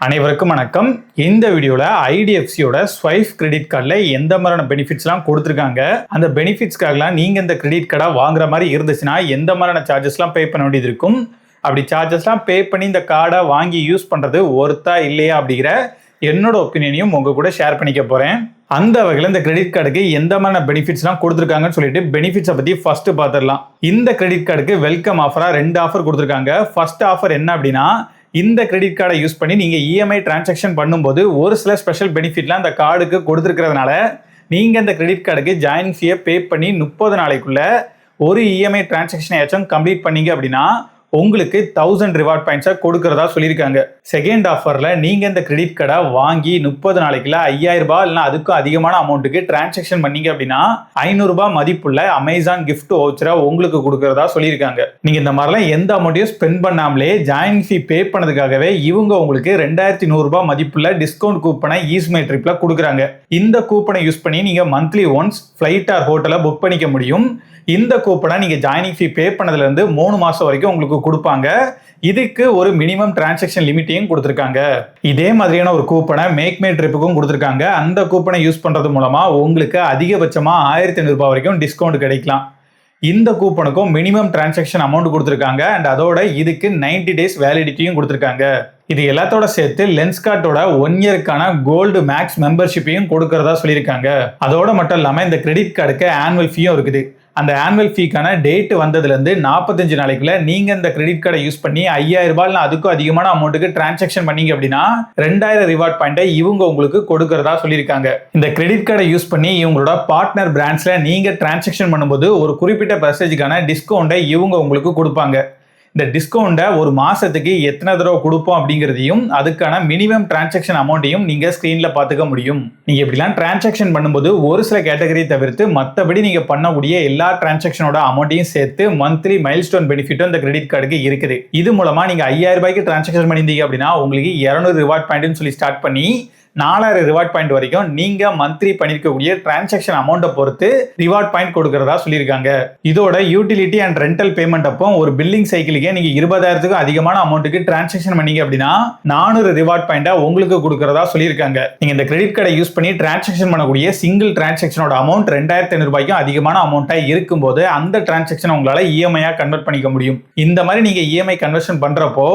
அனைவருக்கும் வணக்கம். இந்த வீடியோல ஐடிஎஃப்சியோட ஸ்வைப் கிரெடிட் கார்டில் எந்த மாதிரியான பெனிஃபிட்ஸ்லாம் கொடுத்துருக்காங்க, அந்த பெனிஃபிட்ஸ்க்காகலாம் நீங்கள் இந்த கிரெடிட் கார்டை வாங்குற மாதிரி இருந்துச்சுன்னா எந்த மாதிரியான சார்ஜஸ்லாம் பே பண்ண வேண்டியது இருக்கும், அப்படி சார்ஜஸ்லாம் பே பண்ணி இந்த கார்டை வாங்கி யூஸ் பண்ணுறது ஒர்த்தா இல்லையா அப்படிங்கிற என்னோட ஒப்பீனியனையும் உங்கள் கூட ஷேர் பண்ணிக்க போகிறேன். அந்த வகையில் இந்த கிரெடிட் கார்டுக்கு எந்த மாதிரியான பெனிஃபிட்ஸ்லாம் கொடுத்துருக்காங்கன்னு சொல்லிட்டு பெனிஃபிட்ஸை பற்றி ஃபர்ஸ்ட் பார்த்துடலாம். இந்த கிரெடிட் கார்டுக்கு வெல்கம் ஆஃபராக 2 ஆஃபர் கொடுத்துருக்காங்க. ஃபர்ஸ்ட் ஆஃபர் என்ன அப்படின்னா, இந்த கிரெடிட் கார்டை யூஸ் பண்ணி நீங்கள் இஎம்ஐ டிரான்சாக்ஷன் பண்ணும்போது ஒரு சில ஸ்பெஷல் பெனிஃபிட்லாம் அந்த கார்டுக்கு கொடுத்துருக்கிறதுனால நீங்கள் இந்த கிரெடிட் கார்டுக்கு ஜாயினிங் ஃபீயை பே பண்ணி 30 நாளைக்குள்ள ஒரு இஎம்ஐ டிரான்சாக்ஷன் ஏதாச்சும் கம்ப்ளீட் பண்ணீங்க அப்படின்னா உங்களுக்கு 1000 ரிவார்ட் பாயிண்ட்ஸை கொடுக்கறதா சொல்லியிருக்காங்க. செகண்ட் ஆஃபரில் நீங்கள் இந்த கிரெடிட் கார்டை வாங்கி 30 நாளைக்குள்ள 5000 ரூபாய் இல்லைனா அதுக்கும் அதிகமான அமௌண்ட்டுக்கு டிரான்சாக்ஷன் பண்ணீங்க அப்படின்னா 500 ரூபாய் மதிப்புள்ள அமேசான் கிஃப்ட் வவுச்சரை உங்களுக்கு கொடுக்கறதா சொல்லியிருக்காங்க. நீங்கள் இந்த மாதிரிலாம் எந்த அமௌண்ட்டையும் ஸ்பெண்ட் பண்ணாமலே ஜாயினிங் ஃபீ பே பண்ணதுக்காகவே இவங்க உங்களுக்கு 2100 ரூபாய் மதிப்புள்ள டிஸ்கவுண்ட் கூப்பனை ஈஸ்மை ட்ரிப்ல கொடுக்குறாங்க. இந்த கூப்பனை யூஸ் பண்ணி நீங்கள் மந்த்லி ஒன்ஸ் ஃப்ளைட் ஆர் ஹோட்டலை புக் பண்ணிக்க முடியும். இந்த கூப்பனை நீங்க ஜாயினிங் ஃபீ பே பண்ணதுல இருந்து 3 மாசம் வரைக்கும் உங்களுக்கு கொடுப்பாங்க. இதுக்கு ஒரு மினிமம் டிரான்சாக்ஷன் லிமிட்டையும் கொடுத்துருக்காங்க. இதே மாதிரியான ஒரு கூப்பனை மேக் மை ட்ரிப்புக்கும் கொடுத்துருக்காங்க. அந்த கூப்பனை யூஸ் பண்றது மூலமா உங்களுக்கு அதிகபட்சமா 1500 ரூபாய் வரைக்கும் டிஸ்கவுண்ட் கிடைக்கலாம். இந்த கூப்பனுக்கும் மினிமம் டிரான்சாக்ஷன் அமௌண்ட் கொடுத்துருக்காங்க. அண்ட் அதோட இதுக்கு 90 டேஸ் வேலிடிட்டியும் கொடுத்துருக்காங்க. இது எல்லாத்தோட சேர்த்து லென்ஸ்கார்ட்டோட 1 இயருக்கான கோல்டு மேக்ஸ் மெம்பர்ஷிப்பையும் கொடுக்கறதா சொல்லியிருக்காங்க. அதோட மட்டும் இல்லாமல் இந்த கிரெடிட் கார்டுக்கு ஆனுவல் ஃபீயும் இருக்குது. அந்த ஆனுவல் ஃபீக்கான டேட் வந்ததுலேருந்து 45 நாளைக்குள்ள நீங்கள் இந்த கிரெடிட் கார்டை யூஸ் பண்ணி 5000 ரூபாய் அதுக்கும் அதிகமான அமௌண்ட்டுக்கு டிரான்சாக்ஷன் பண்ணீங்க அப்படின்னா 2000 ரிவார்ட் பாயிண்டை இவங்க உங்களுக்கு கொடுக்கறதா சொல்லியிருக்காங்க. இந்த கிரெடிட் கார்டை யூஸ் பண்ணி இவங்களோட பார்ட்னர் பிராண்ட்ஸ்ல நீங்கள் டிரான்சாக்ஷன் பண்ணும்போது ஒரு குறிப்பிட்ட பர்சன்டேஜுக்கான டிஸ்கவுண்டை இவங்க உங்களுக்கு கொடுப்பாங்க. இந்த டிஸ்கவுண்டை ஒரு மாசத்துக்கு எத்தனை தடவை கொடுப்போம் அப்படிங்கிறதையும் அதுக்கான மினிமம் டிரான்சாக்ஷன் அமௌண்ட்டையும் நீங்க ஸ்கிரீன்ல பார்த்துக்க முடியும். நீங்க இப்படிலாம் டிரான்சாக்ஷன் பண்ணும்போது ஒரு சில கேட்டகரி தவிர்த்து மற்றபடி நீங்க பண்ணக்கூடிய எல்லா டிரான்சாக்ஷனோட அமௌண்ட்டையும் சேர்த்து மந்த்லி மைல்ஸ்டோன் பெனிஃபிட்டும் இந்த கிரெடிட் கார்டுக்கு இருக்குது. இது மூலமா நீங்க 5000 ரூபாய்க்கு டிரான்சாக்ஷன் பண்ணியிருந்தீங்க அப்படின்னா உங்களுக்கு 200 ரிவார்ட் பாயிண்ட்னு சொல்லி ஸ்டார்ட் பண்ணி 4000 ரிவார்ட் பாயிண்ட் வரைக்கும் நீங்க மந்த்லி பண்ணிருக்கக்கூடிய டிரான்சாக்ஷன் அமௌண்ட்டை பொறுத்து ரிவார்ட் பாயிண்ட் கொடுக்கறதா சொல்லியிருக்காங்க. இதோட யூட்டிலிட்டி அண்ட் ரெண்டல் பேமெண்ட் அப்போ ஒரு பில்லிங் சைக்கிளுக்கே நீங்க 20000க்கும் அதிகமான அமௌண்ட்டுக்கு டிரான்சாக்ஷன் பண்ணீங்க அப்படின்னா 400 ரிவார்ட் பாயிண்டா உங்களுக்கு கொடுக்கறதா சொல்லியிருக்காங்க. நீங்க இந்த கிரெடிட் கார்டை யூஸ் பண்ணி டிரான்சாக்ஷன் பண்ணக்கூடிய சிங்கிள் டிரான்சாக்ஷனோட அமௌண்ட் 2500 ரூபாய்க்கும் அதிகமான அமௌண்ட்டா இருக்கும்போது அந்த டிரான்சாக்ஷன் உங்களால இஎம்ஐயா கன்வெர்ட் பண்ணிக்க முடியும். இந்த மாதிரி நீங்க இஎம்ஐ கன்வர்ஷன் பண்றப்போ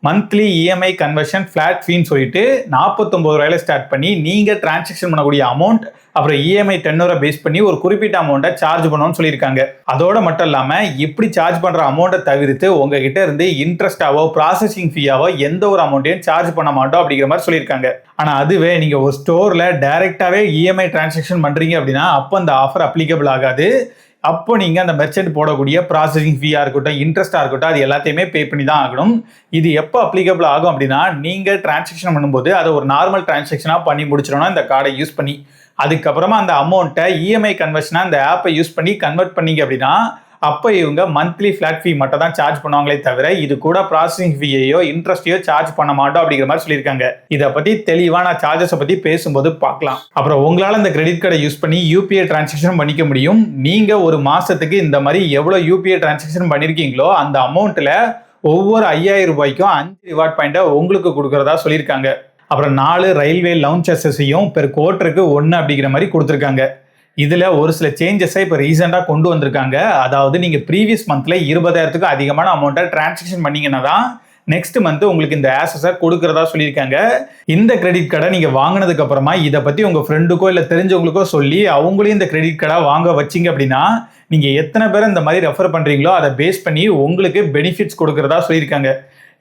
மந்த்லி இஎம்ஐ கன்வர்ஷன் ஃபிளாட் ஃபீன்னு சொல்லிட்டு 49 ரூபாயில ஸ்டார்ட் பண்ணி நீங்க டிரான்சாக்ஷன் பண்ணக்கூடிய அமௌண்ட் அப்புறம் இஎம்ஐ 10 பேஸ் பண்ணி ஒரு குறிப்பிட்ட அமௌண்ட்டை சார்ஜ் பண்ணணும்னு சொல்லியிருக்காங்க. அதோட மட்டும் இல்லாம இப்படி சார்ஜ் பண்ற அமௌண்ட்டை தவிர்த்து உங்ககிட்ட இருந்து இன்ட்ரெஸ்டாவோ ப்ராசஸிங் ஃபீயாவோ எந்த ஒரு அமௌண்ட்டையும் சார்ஜ் பண்ண மாட்டோம் அப்படிங்கிற மாதிரி சொல்லியிருக்காங்க. ஆனா அதுவே நீங்க ஒரு ஸ்டோர்ல டைரக்டாவே இஎம்ஐ டிரான்சாக்ஷன் பண்றீங்க அப்படின்னா அப்போ அந்த ஆஃபர் அப்ளிகபிள் ஆகாது. அப்போ நீங்க அந்த மெர்ச்சன்ட் போடக்கூடிய ப்ராசஸிங் ஃபீயா இருக்கட்டும் இன்ட்ரெஸ்டா இருக்கட்டும் அது எல்லாத்தையுமே பே பண்ணி தான் ஆகணும். இது எப்போ அப்ளிகபிள் ஆகும் அப்படின்னா நீங்க டிரான்சாக்ஷன் பண்ணும்போது அதை ஒரு நார்மல் டிரான்சாக்ஷனா பண்ணி முடிச்சிடணும் இந்த கார்டை யூஸ் பண்ணி. அதுக்கப்புறமா அந்த அமௌண்ட்டை இஎம்ஐ கன்வர்ஷனா அந்த ஆப்பை யூஸ் பண்ணி கன்வெர்ட் பண்ணீங்க அப்படின்னா அப்போ இவங்க மந்த்லி ஃபிளாட் ஃபீ மட்டும் தான் சார்ஜ் பண்ணுவாங்களே தவிர இது கூட ப்ராசஸிங் ஃபீயையோ இன்ட்ரெஸ்டையோ சார்ஜ் பண்ண மாட்டோம் அப்படிங்கிற மாதிரி சொல்லியிருக்காங்க. இதை பத்தி தெளிவாக நான் சார்ஜஸை பத்தி பேசும்போது பார்க்கலாம். அப்புறம் உங்களால் இந்த கிரெடிட் கார்டை யூஸ் பண்ணி யூபிஐ டிரான்சாக்ஷன் பண்ணிக்க முடியும். நீங்க ஒரு மாசத்துக்கு இந்த மாதிரி எவ்வளவு யூபிஐ டிரான்சாக்ஷன் பண்ணிருக்கீங்களோ அந்த அமௌண்ட்ல ஒவ்வொரு 5000 ரூபாய்க்கும் 5 ரிவார்ட் பாயிண்டை உங்களுக்கு கொடுக்கறதா சொல்லியிருக்காங்க. அப்புறம் 4 ரயில்வே லவுஞ்சஸையும் பெர் குவார்ட்டருக்கு 1 அப்படிங்கிற மாதிரி கொடுத்துருக்காங்க. இதுல ஒரு சில சேஞ்சஸை இப்போ ரீசெண்டாக கொண்டு வந்திருக்காங்க. அதாவது நீங்க ப்ரீவியஸ் மந்த்ல 20000க்கும் அதிகமான அமௌண்ட்டை டிரான்சாக்ஷன் பண்ணீங்கன்னா தான் நெக்ஸ்ட் மந்த் உங்களுக்கு இந்த ஆசஸை கொடுக்கறதா சொல்லியிருக்காங்க. இந்த கிரெடிட் கார்டை நீங்க வாங்கினதுக்கு அப்புறமா இதை பத்தி உங்க ஃப்ரெண்டுக்கோ இல்லை தெரிஞ்சவங்களுக்கோ சொல்லி அவங்களையும் இந்த கிரெடிட் கார்டை வாங்க வச்சிங்க அப்படின்னா நீங்க எத்தனை பேர் இந்த மாதிரி ரெஃபர் பண்றீங்களோ அதை பேஸ் பண்ணி உங்களுக்கு பெனிஃபிட்ஸ் கொடுக்கறதா சொல்லியிருக்காங்க.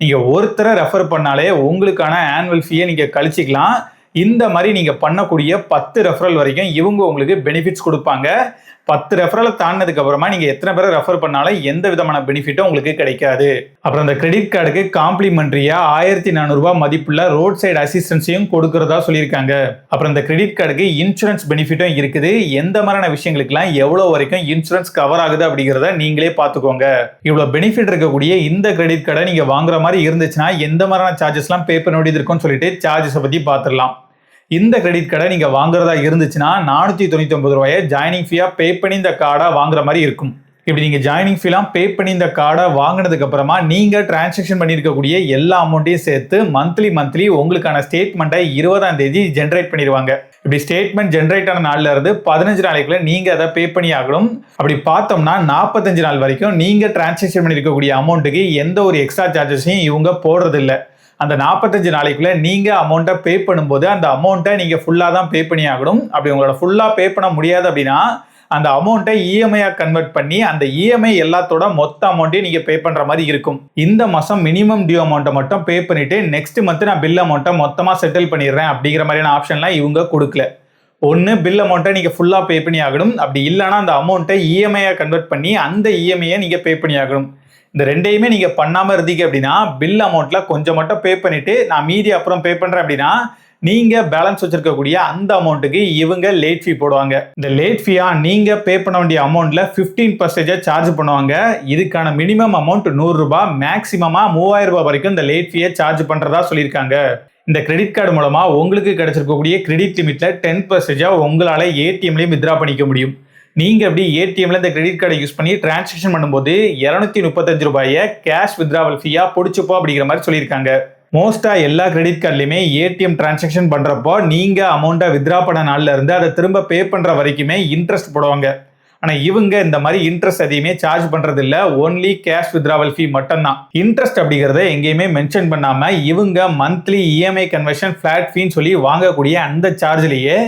நீங்க ஒருத்தரை ரெஃபர் பண்ணாலே உங்களுக்கான ஆனுவல் ஃபீயை நீங்க கழிச்சிக்கலாம். இந்த மாதிரி நீங்க பண்ணக்கூடிய 10 ரெஃபரல் வரைக்கும் இவங்க உங்களுக்கு பெனிஃபிட்ஸ் கொடுப்பாங்க. 10 ரெஃபரலை தாண்டினதுக்கு அப்புறமா நீங்க எத்தனை பேரை ரெஃபர் பண்ணாலும் எந்த விதமான பெனிஃபிட்டும் உங்களுக்கு கிடைக்காது. அப்புறம் இந்த கிரெடிட் கார்டுக்கு காம்ப்ளிமெண்டரியா 1400 ரூபாய் மதிப்புள்ள ரோட் சைடு அசிஸ்டன்ஸையும் கொடுக்கறதா சொல்லியிருக்காங்க. அப்புறம் இந்த கிரெடிட் கார்டுக்கு இன்சூரன்ஸ் பெனிஃபிட்டும் இருக்குது. எந்த மாதிரியான விஷயங்களுக்குலாம் எவ்வளவு வரைக்கும் இன்சூரன்ஸ் கவர் ஆகுது அப்படிங்கிறத நீங்களே பார்த்துக்கோங்க. இவ்வளவு பெனிஃபிட் இருக்கக்கூடிய இந்த கிரெடிட் கார்டை நீங்க வாங்குற மாதிரி இருந்துச்சுன்னா எந்த மாதிரியான சார்ஜஸ்லாம் பே பண்ண வேண்டியது இருக்கும்னு சொல்லிட்டு சார்ஜஸை பத்தி பார்த்துடலாம். இந்த கிரெடிட் கார்டை நீங்கள் வாங்குறதா இருந்துச்சுன்னா 499 ரூபாயை ஜாயினிங் ஃபீயாக பே பண்ணி இந்த கார்டை வாங்குற மாதிரி இருக்கும். இப்படி நீங்க ஜாயினிங் ஃபீலாம் பே பண்ணி இந்த கார்டை வாங்கினதுக்கு அப்புறமா நீங்க டிரான்சாக்ஷன் பண்ணியிருக்கக்கூடிய எல்லா அமௌண்ட்டையும் சேர்த்து மந்த்லி உங்களுக்கான ஸ்டேட்மெண்ட்டை 20ஆம் தேதி ஜென்ரேட் பண்ணிடுவாங்க. இப்படி ஸ்டேட்மெண்ட் ஜென்ரேட் ஆன நாள்ல இருந்து 15 நாளைக்குள்ள நீங்க அதை பே பண்ணி ஆகணும். அப்படி பார்த்தோம்னா 45 நாள் வரைக்கும் நீங்க டிரான்சாக்ஷன் பண்ணியிருக்கக்கூடிய அமௌண்ட்டுக்கு எந்த ஒரு எக்ஸ்ட்ரா சார்ஜஸையும் இவங்க போடுறது இல்லை. அந்த 45 நாளைக்குள்ள நீங்க அமௌண்ட்டை பே பண்ணும்போது அந்த அமௌண்ட்டை நீங்க ஃபுல்லா தான் பே பண்ணி ஆகணும். அப்படி உங்களோட ஃபுல்லா பே பண்ண முடியாது அப்படின்னா அந்த அமௌண்ட்டை இஎம்ஐயா கன்வெர்ட் பண்ணி அந்த இஎம்ஐ எல்லாத்தோட மொத்த அமௌண்ட்டையும் நீங்க பே பண்ற மாதிரி இருக்கும். இந்த மாசம் மினிமம் டியூ அமௌண்ட்டை மட்டும் பே பண்ணிட்டு நெக்ஸ்ட் மந்த் நான் பில் அமௌண்ட்டை மொத்தமா செட்டில் பண்ணிடுறேன் அப்படிங்கிற மாதிரியான ஆப்ஷன்லாம் இவங்க கொடுக்கல. ஒன்று பில் அமௌண்ட்டை நீங்கள் ஃபுல்லாக பே பண்ணி ஆகணும். அப்படி இல்லைனா அந்த அமௌண்ட்டை இஎம்ஐயாக கன்வெர்ட் பண்ணி அந்த இஎம்ஐயை நீங்கள் பே பண்ணி ஆகணும். இந்த ரெண்டையுமே நீங்கள் பண்ணாமல் இருந்தீங்க அப்படின்னா பில் அமௌண்ட்டில் கொஞ்சம் மட்டும் பே பண்ணிவிட்டு நான் மீதி அப்புறம் பே பண்ணுறேன் அப்படின்னா நீங்கள் பேலன்ஸ் வச்சிருக்கக்கூடிய அந்த அமௌண்ட்டுக்கு இவங்க லேட் ஃபீ போடுவாங்க. இந்த லேட் ஃபீயாக நீங்கள் பே பண்ண வேண்டிய அமௌண்ட்டில் 15% சார்ஜ் பண்ணுவாங்க. இதுக்கான மினிமம் அமௌண்ட் 100 ரூபாய், மேக்ஸிமமாக 3000 ரூபாய் வரைக்கும் இந்த லேட் ஃபீயை சார்ஜ் பண்ணுறதா சொல்லியிருக்காங்க. இந்த கிரெடிட் கார்டு மூலமா உங்களுக்கு கிடைச்சிருக்கக்கூடிய கிரெடிட் லிமிட்ல 10% உங்களால ஏடிஎம்லயும் வித்ரா பண்ணிக்க முடியும். நீங்க அப்படி ஏடிஎம்ல இந்த கிரெடிட் கார்டை யூஸ் பண்ணி டிரான்சாக்ஷன் பண்ணும்போது 235 ரூபாயை கேஷ் வித்ராவல் ஃபீயா பிடிச்சுப்போ அப்படிங்கிற மாதிரி சொல்லியிருக்காங்க. மோஸ்டா எல்லா கிரெடிட் கார்டுலையுமே ஏடிஎம் டிரான்சாக்ஷன் பண்றப்போ நீங்க அமௌண்ட்டை வித்ரா பண்ண நாள்ல இருந்து அதை திரும்ப பே பண்ற வரைக்குமே இன்ட்ரெஸ்ட் போடுவாங்க. ஆனா இவங்க இந்த மாதிரி இன்ட்ரெஸ்ட் எதையுமே சார்ஜ் பண்றது இல்ல, ஒன்லி கேஷ் வித்ராவல் ஃபீ மட்டும்தான். இன்ட்ரெஸ்ட் அப்படிங்கறத எங்கேயுமே மென்ஷன் பண்ணாம இவங்க மந்த்லி இஎம்ஐ கன்வர்ஷன் ஃபிளாட் ஃபீன்னு சொல்லி வாங்கக்கூடிய அந்த சார்ஜ்லயே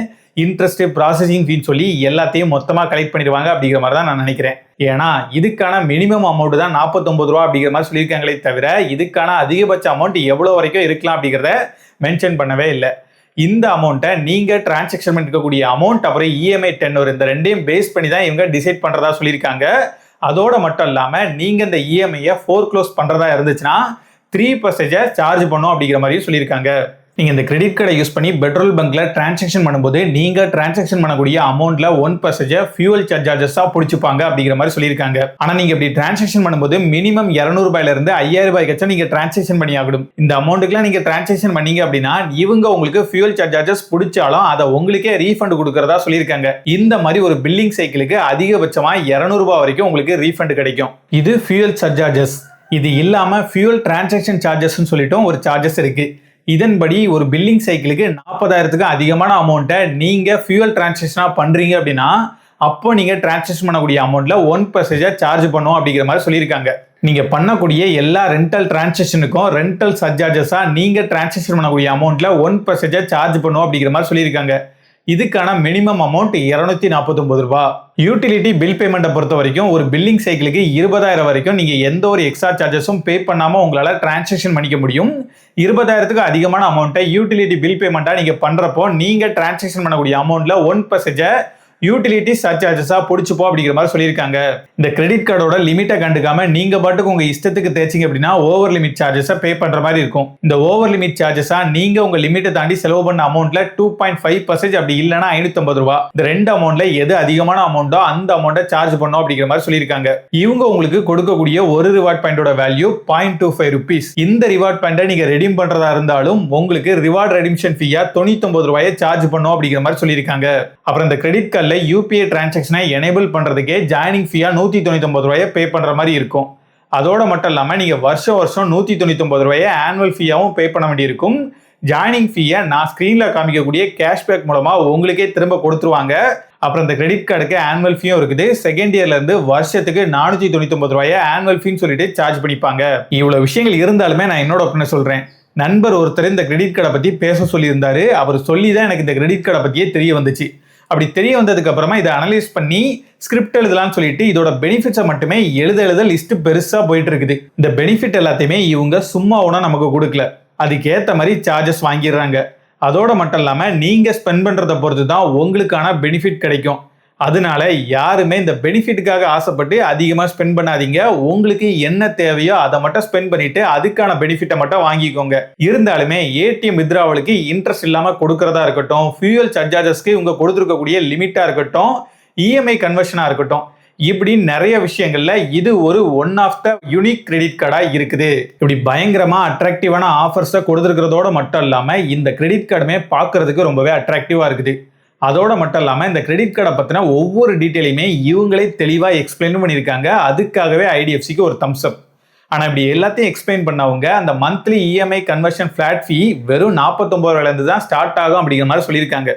இன்ட்ரெஸ்ட், ப்ராசஸிங் ஃபீன்னு சொல்லி எல்லாத்தையும் மொத்தமா கலெக்ட் பண்ணிடுவாங்க அப்படிங்கிற மாதிரி தான் நான் நினைக்கிறேன். ஏன்னா இதுக்கான மினிமம் அமௌண்ட் தான் 49 ரூபா அப்படிங்கிற மாதிரி சொல்லியிருக்காங்களே தவிர இதுக்கான அதிகபட்ச அமௌண்ட் எவ்வளவு வரைக்கும் இருக்கலாம் அப்படிங்கிறத மென்ஷன் பண்ணவே இல்லை. இந்த அமௌண்ட்டை நீங்க டிரான்சாக்ஷன் பண்ணிருக்கக்கூடிய அமௌண்ட் அப்புறம் இஎம்ஐ டென்னர் இந்த ரெண்டையும் பேஸ் பண்ணி தான் இவங்க டிசைட் பண்றதா சொல்லியிருக்காங்க. அதோட மட்டும் இல்லாம நீங்க இந்த இஎம்ஐயை ஃபோர்க்ளோஸ் பண்றதா இருந்துச்சுன்னா 3% சார்ஜ் பண்ணும் அப்படிங்கிற மாதிரியும் சொல்லியிருக்காங்க. நீங்க இந்த கிரெடிட் கார்டை யூஸ் பண்ணி பெட்ரோல் பங்க்ல டிரான்சாக்ஷன் பண்ணும்போது நீங்க டிரான்சாக்ஷன் பண்ணக்கூடிய அமௌண்ட்ல 1% ஃபியூவல் சார்ஜஸா பிடிச்சிப்பாங்க அப்படிங்கிற மாதிரி சொல்லியிருக்காங்க. ஆனா நீங்க இப்படி டிரான்சாக்ஷன் பண்ணும்போது மினிமம் 200 ரூபாயில இருந்து 5000 ரூபாய்க்கு நீங்க டிரான்சாக்ஷன் பண்ணி ஆகணும். இந்த அமௌண்ட்டுக்குலாம் நீங்க டிரான்சாக்ஷன் பண்ணீங்க அப்படின்னா இவங்க உங்களுக்கு ஃபியூவல் சார்ஜஸ் பிடிச்சாலும் அதை உங்களுக்கே ரீஃபண்ட் கொடுக்கறதா சொல்லியிருக்காங்க. இந்த மாதிரி ஒரு பில்லிங் சைக்கிளுக்கு அதிகபட்சமா 200 ரூபாய் வரைக்கும் உங்களுக்கு ரீஃபண்ட் கிடைக்கும். இது ஃபியூவல் சார்ஜஸ். இது இல்லாம ஃபியூவல் டிரான்சாக்ஷன் சார்ஜஸ் சொல்லிட்டும் ஒரு சார்ஜஸ் இருக்கு. இதன்படி ஒரு பில்லிங் சைக்கிளுக்கு 40,000க்கு அதிகமான அமௌண்ட்டை நீங்க ஃபியூவல் டிரான்சாக்ஷனா பண்றீங்க அப்படின்னா அப்போ நீங்க டிரான்சாக்ஷன் பண்ணக்கூடிய அமௌண்ட்ல 1% சார்ஜ் பண்ணும் அப்படிங்கிற மாதிரி சொல்லியிருக்காங்க. நீங்க பண்ணக்கூடிய எல்லா ரெண்டல் டிரான்சாக்ஷனுக்கும் ரெண்டல் சர்ஜார்ஜஸா நீங்க டிரான்சாக்ஷன் பண்ணக்கூடிய அமௌண்ட்ல 1% சார்ஜ் பண்ணும் அப்படிங்கிற மாதிரி சொல்லியிருக்காங்க. இதுக்கான மினிமம் அமௌண்ட் 249 ரூபாய். யூட்டிலிட்டி பில் பேமெண்ட்டை பொறுத்த வரைக்கும் ஒரு பில்லிங் சைக்கிளுக்கு 20,000 வரைக்கும் நீங்க எந்த ஒரு எக்ஸ்ட்ரா சார்ஜஸும் பே பண்ணாம உங்களால டிரான்சாக்ஷன் பண்ணிக்க முடியும். 20,000க்கு அதிகமான அமௌண்ட்டை யூட்டிலிட்டி பில் பேமெண்ட்டா நீங்க பண்றப்போ நீங்க டிரான்சாக்ஷன் பண்ணக்கூடிய அமௌண்ட்ல 1% யூட்டிலிட்டி சர்சார்ஜஸா பிடிச்சுப்போம் அப்படிங்கிற மாதிரி சொல்லியிருக்காங்க. இந்த கிரெடிட் கார்டோட லிமிட்டை கண்டுக்காம நீங்க பாட்டுக்கு உங்க இஷ்டத்துக்கு தேய்ச்சிங்க அப்படின்னா ஓவர் லிமிட் சார்ஜஸை பே பண்ற மாதிரி இருக்கும். இந்த ஓவர் லிமிட் சார்ஜஸா நீங்க உங்க லிமிட்டை தாண்டி செலவு பண்ண அமௌண்ட்ல 2.5% அப்படி இல்லைன்னா 550 ரூபாய். இந்த ரெண்டு அமௌண்ட்ல எது அதிகமான அமௌண்டோ அந்த அமௌண்ட்டை சார்ஜ் பண்ணும் அப்படிங்கிற மாதிரி சொல்லியிருக்காங்க. இவங்க உங்களுக்கு கொடுக்கக்கூடிய ஒரு ரிவார்ட் பாயிண்டோட வேல்யூ 0.25 rupees. இந்த ரிவார்ட் பாயிண்டை நீங்க ரெடீம் பண்றதா இருந்தாலும் உங்களுக்கு ரிவார்ட் ரெடிம்ஷன் ஃபீயா 99 ரூபாயை சார்ஜ் பண்ணும் அப்படிங்கிற மாதிரி சொல்லியிருக்காங்க. அப்புறம் இந்த கிரெடிட் கார்டில் யூபிஐ டிரான்சாக்ஷனை எனேபிள் பண்றதுக்கே ஜாயினிங் ஃபீயா 199 ரூபாயை பே பண்ற மாதிரி இருக்கும். அதோட மட்டும் இல்லாம நீங்க வருஷம் 199 ரூபாயை ஆனுவல் ஃபீயாவும் பே பண்ண வேண்டியிருக்கும். ஜாயினிங் ஃபீயை நான் ஸ்கிரீன்ல காமிக்கக்கூடிய கேஷ்பேக் மூலமா உங்களுக்கே திரும்ப கொடுத்துருவாங்க. அப்புறம் இந்த கிரெடிட் கார்டுக்கு ஆனுவல் ஃபீயும் இருக்குது. செகண்ட் இயர்ல இருந்து வருஷத்துக்கு 499 ரூபாயை ஆனுவல் ஃபீன்னு சொல்லிட்டு சார்ஜ் பண்ணிப்பாங்க. இவ்வளவு விஷயங்கள் இருந்தாலுமே நான் என்னோட ஒப்பீனியன் சொல்றேன். நண்பர் ஒருத்தர் இந்த கிரெடிட் கார்டை பத்தி பேச சொல்லியிருந்தாரு. அவர் சொல்லி தான் எனக்கு இந்த கிரெடிட் கார்டை பத்தியே தெரிய வந்துச்சு. அப்படி தெரிய வந்ததுக்கு அப்புறமா இதை அனலைஸ் பண்ணி ஸ்கிரிப்ட் எழுதலாம்னு சொல்லிட்டு இதோட பெனிஃபிட்ஸை மட்டுமே எழுத லிஸ்ட் பெருசா போயிட்டு இருக்குது. இந்த பெனிஃபிட் எல்லாத்தையுமே இவங்க சும்மா ஒன்றா நமக்கு கொடுக்கல, அதுக்கேற்ற மாதிரி சார்ஜஸ் வாங்கிடுறாங்க. அதோட மட்டும் இல்லாம நீங்க ஸ்பெண்ட் பண்றதை பொறுத்து தான் உங்களுக்கான பெனிஃபிட் கிடைக்கும். அதனால யாருமே இந்த பெனிஃபிட்டுக்காக ஆசைப்பட்டு அதிகமாக ஸ்பெண்ட் பண்ணாதீங்க. உங்களுக்கு என்ன தேவையோ அதை மட்டும் ஸ்பெண்ட் பண்ணிட்டு அதுக்கான பெனிஃபிட்டை மட்டும் வாங்கிக்கோங்க. இருந்தாலுமே ஏடிஎம் வித்ராவலுக்கு இன்ட்ரெஸ்ட் இல்லாமல் கொடுக்கறதா இருக்கட்டும், ஃபியூவல் சார்ஜஸ்க்கு இவங்க கொடுத்துருக்கக்கூடிய லிமிட்டா இருக்கட்டும், இஎம்ஐ கன்வர்ஷனா இருக்கட்டும், இப்படி நிறைய விஷயங்கள்ல இது ஒரு one of the unique credit கார்டா இருக்குது. இப்படி பயங்கரமா அட்ராக்டிவான ஆஃபர்ஸை கொடுத்துருக்கிறதோட மட்டும் இல்லாம இந்த கிரெடிட் கார்டுமே பார்க்கறதுக்கு ரொம்பவே அட்ராக்டிவா இருக்குது. அதோட மட்டும் இல்லாமல் இந்த கிரெடிட் கார்டை பற்றின ஒவ்வொரு டீட்டெயிலையுமே இவங்களே தெளிவாக எக்ஸ்பிளைன் பண்ணியிருக்காங்க. அதுக்காகவே ஐடிஎஃப்சிக்கு ஒரு தம்ஸ் அப். ஆனால் இப்படி எல்லாத்தையும் எக்ஸ்பிளைன் பண்ணவங்க அந்த மந்த்லி இஎம்ஐ கன்வர்ஷன் ஃபிளாட் ஃபீ வெறும் 49 ரூபாயிலேருந்து தான் ஸ்டார்ட் ஆகும் அப்படிங்கிற மாதிரி சொல்லியிருக்காங்க.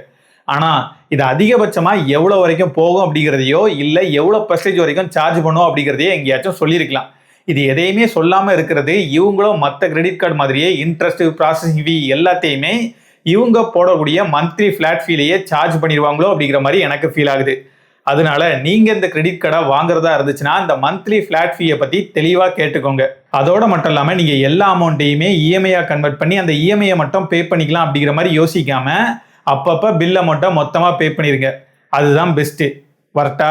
ஆனால் இது அதிகபட்சமாக எவ்வளோ வரைக்கும் போகும் அப்படிங்கிறதையோ இல்லை எவ்வளோ பர்சன்டேஜ் வரைக்கும் சார்ஜ் பண்ணும் அப்படிங்கிறதையோ எங்கேயாச்சும் சொல்லியிருக்கலாம். இது எதையுமே சொல்லாமல் இருக்கிறது இவங்களும் மற்ற கிரெடிட் கார்டு மாதிரியே இன்ட்ரெஸ்ட், ப்ராசஸிங் ஃபீ எல்லாத்தையுமே இவங்க போடக்கூடிய மந்த்லி ஃபிளாட் ஃபீலையே சார்ஜ் பண்ணிடுவாங்களோ அப்படிங்கிற மாதிரி எனக்கு ஃபீல் ஆகுது. அதனால நீங்க இந்த கிரெடிட் கார்டை வாங்குறதா இருந்துச்சுன்னா இந்த மந்த்லி ஃபிளாட் ஃபீயை பத்தி தெளிவா கேட்டுக்கோங்க. அதோட மட்டும் இல்லாம நீங்க எல்லா அமௌண்ட்டையுமே இஎம்ஐயா கன்வெர்ட் பண்ணி அந்த இஎம்ஐயை மட்டும் பே பண்ணிக்கலாம் அப்படிங்கிற மாதிரி யோசிக்காம அப்பப்ப பில்லை மட்டும் மொத்தமா பே பண்ணிருங்க. அதுதான் பெஸ்ட். வரட்டா?